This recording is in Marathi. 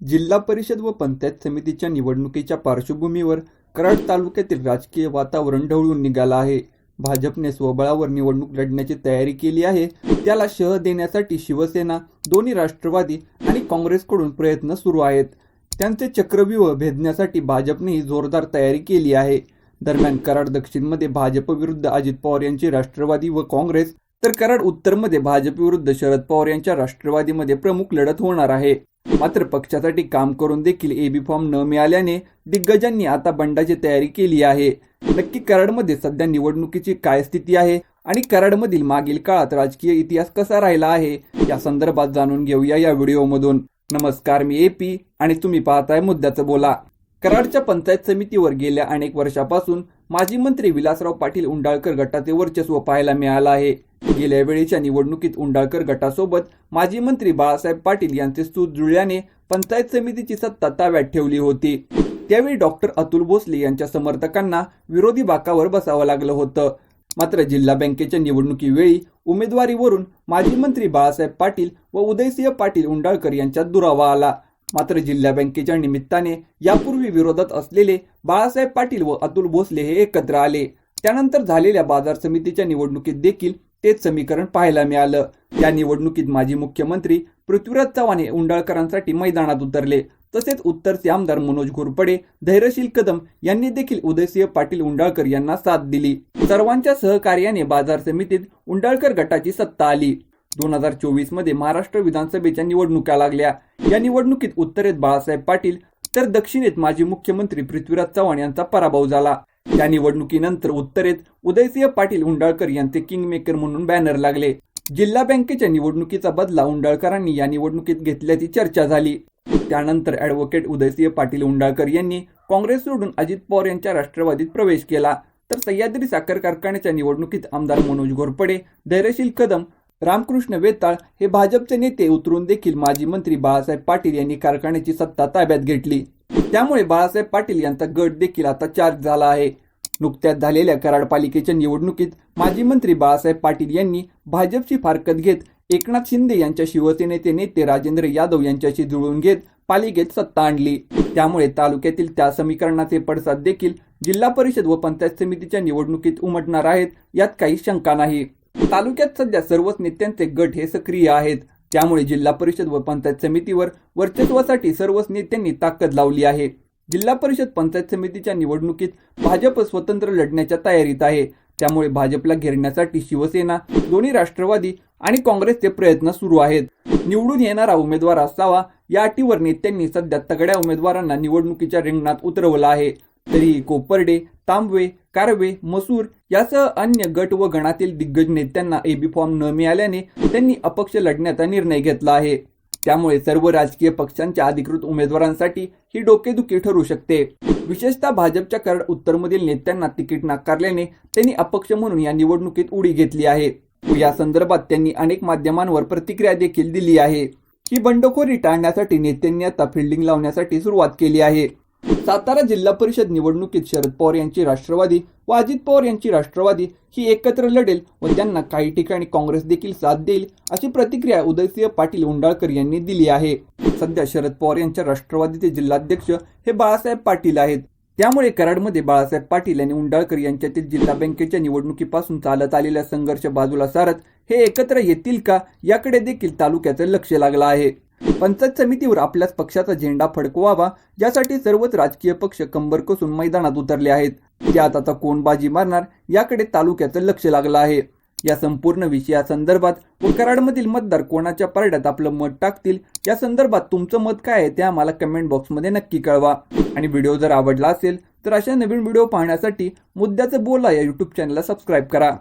जिल्हा परिषद व पंचायत समितीच्या निवडणुकीच्या पार्श्वभूमीवर कराड तालुक्यातील राजकीय वातावरण ढवळून निघालं आहे. भाजपने स्वबळावर निवडणूक लढण्याची तयारी केली आहे. त्याला शह देण्यासाठी शिवसेना, दोन्ही राष्ट्रवादी आणि काँग्रेसकडून प्रयत्न सुरू आहेत. त्यांचे चक्रव्यूह भेदण्यासाठी भाजपनेही जोरदार तयारी केली आहे. दरम्यान कराड दक्षिणमध्ये भाजप विरुद्ध अजित पवार यांची राष्ट्रवादी व काँग्रेस, तर कराड उत्तरमध्ये भाजप विरुद्ध शरद पवार यांच्या राष्ट्रवादीमध्ये प्रमुख लढत होणार आहे. मात्र पक्षासाठी काम करून देखील एबी फॉर्म न मिळाल्याने दिग्गजांनी आता बंडाची तयारी केली आहे. नक्की कराडमध्ये सध्या निवडणुकीची काय स्थिती आहे आणि कराडमधील मागील काळात राजकीय इतिहास कसा राहिला आहे या संदर्भात जाणून घेऊया या व्हिडिओमधून. नमस्कार, मी एपी आणि तुम्ही पाहताय मुद्द्याचं बोला. कराडच्या पंचायत समितीवर गेल्या अनेक वर्षापासून माजी मंत्री विलासराव पाटील उंडाळकर गटाचे वर्चस्व पाहायला मिळालं आहे. गेल्या वेळेच्या निवडणुकीत उंडाळकर गटासोबत माजी मंत्री बाळासाहेब पाटील यांचे सूत जुळल्याने पंचायत समितीची सत्ता ताब्यात ठेवली होती. त्यावेळी डॉक्टर अतुल भोसले यांच्या समर्थकांना विरोधी बाकावर बसावं लागलं होतं. मात्र जिल्हा बँकेच्या निवडणुकीवेळी उमेदवारीवरून माजी मंत्री बाळासाहेब पाटील व उदयसिंह पाटील उंडाळकर यांच्यात दुरावा आला. मात्र जिल्हा बँकेच्या निमित्ताने यापूर्वी विरोधात असलेले बाळासाहेब पाटील व अतुल भोसले हे एकत्र आले. त्यानंतर झालेल्या बाजार समितीच्या निवडणुकीत देखील तेच समीकरण पाहायला मिळालं. त्या निवडणुकीत माजी मुख्यमंत्री पृथ्वीराज चव्हाण हे उंडाळकरांसाठी मैदानात उतरले. तसेच उत्तरचे आमदार मनोज घोरपडे, धैर्यशील कदम यांनी देखील उदयसिंह पाटील उंडाळकर यांना साथ दिली. सर्वांच्या सहकार्याने बाजार समितीत उंडाळकर गटाची सत्ता आली. 2024 मध्ये महाराष्ट्र विधानसभेच्या निवडणुका लागल्या. या निवडणुकीत उत्तरेत बाळासाहेब पाटील तर दक्षिणेत माजी मुख्यमंत्री पृथ्वीराज चव्हाण यांचा पराभव झाला. या निवडणुकीनंतर उत्तरेत उदयसिंह पाटील उंडाळकर यांचे किंगमेकर म्हणून बॅनर लागले. जिल्हा बँकेच्या निवडणुकीचा बदला उंडाळकरांनी या निवडणुकीत घेतल्याची चर्चा झाली. त्यानंतर ॲडव्होकेट उदयसिंह पाटील उंडाळकर यांनी काँग्रेस सोडून अजित पवार यांच्या राष्ट्रवादीत प्रवेश केला. तर सह्याद्री साखर कारखान्याच्या निवडणुकीत आमदार मनोज घोरपडे, धैर्यशील कदम, रामकृष्ण वेताळ हे भाजपचे नेते उतरून देखील माजी मंत्री बाळासाहेब पाटील यांनी कारखान्याची सत्ता ताब्यात घेतली. त्यामुळे बाळासाहेब पाटील यांचा गट देखील आता चार्ज झाला आहे. नुकत्याच झालेल्या कराड पालिकेच्या निवडणुकीत माजी मंत्री बाळासाहेब पाटील यांनी भाजपची फारकत घेत एकनाथ शिंदे यांच्या शिवसेनेचे नेते राजेंद्र यादव यांच्याशी जुळवून घेत पालिकेत सत्ता आणली. त्यामुळे तालुक्यातील त्या समीकरणाचे पडसाद देखील जिल्हा परिषद व पंचायत समितीच्या निवडणुकीत उमटणार आहेत, यात काही शंका नाही. तालुक्यात सध्या सर्वच नेत्यांचे गट हे सक्रिय आहेत. त्यामुळे जिल्हा परिषद व पंचायत समितीवर वर्चस्वासाठी सर्वच नेत्यांनी ताकद लावली आहे. जिल्हा परिषद पंचायत समितीच्या निवडणुकीत भाजप स्वतंत्र लढण्याच्या तयारीत आहे. त्यामुळे भाजपला घेरण्यासाठी शिवसेना, दोन्ही राष्ट्रवादी आणि काँग्रेसचे प्रयत्न सुरू आहेत. निवडून येणारा उमेदवार असावा या अटीवर नेत्यांनी सध्या तगड्या उमेदवारांना निवडणुकीच्या रिंगणात उतरवलं आहे. तरीही कोपर्डे, तांबवे, कारवे, मसूर यासह अन्य गट व गणातील दिग्गज नेत्यांना एबी फॉर्म न मिळाल्याने त्यांनी अपक्ष लढण्याचा निर्णय घेतला आहे. त्यामुळे सर्व राजकीय पक्षांच्या अधिकृत उमेदवारांसाठी ही डोकेदुखी ठरू शकते. विशेषतः भाजपच्या कराड उत्तरमधील नेत्यांना तिकीट नाकारल्याने त्यांनी अपक्ष म्हणून या निवडणुकीत उडी घेतली आहे. या संदर्भात त्यांनी अनेक माध्यमांवर प्रतिक्रिया देखील दिली आहे. ही बंडखोरी टाळण्यासाठी नेत्यांनी आता फिल्डिंग लावण्यासाठी सुरुवात केली आहे. सातारा जिल्हा परिषद निवडणुकीत शरद पवार यांची राष्ट्रवादी व अजित पवार यांची राष्ट्रवादी ही एकत्र लढेल व त्यांना काही ठिकाणी काँग्रेस देखील साथ देईल, अशी प्रतिक्रिया उदयसिंह पाटील उंडाळकर यांनी दिली आहे. सध्या शरद पवार यांच्या राष्ट्रवादीचे जिल्हाध्यक्ष हे बाळासाहेब पाटील आहेत. त्यामुळे कराडमध्ये बाळासाहेब पाटील आणि उंडाळकर यांच्यातील जिल्हा बँकेच्या निवडणुकीपासून चालत आलेला संघर्ष बाजूला सारत हे एकत्र येतील का याकडे देखील तालुक्याचं लक्ष लागलं आहे. पंचायत समितीवर आपल्याच पक्षाचा झेंडा फडकवावा यासाठी सर्वच राजकीय पक्ष कंबर कसून मैदानात उतरले आहेत. त्यात आता कोण बाजी मारणार याकडे तालुक्याचं लक्ष लागलं आहे. या संपूर्ण विषयासंदर्भात व कराडमधील मतदार कोणाच्या पारड्यात आपलं मत टाकतील या संदर्भात तुमचं मत काय आहे ते आम्हाला कमेंट बॉक्समध्ये नक्की कळवा. आणि व्हिडिओ जर आवडला असेल तर अशा नवीन व्हिडिओ पाहण्यासाठी मुद्द्याचं बोला या यूट्यूब चॅनलला सबस्क्राईब करा.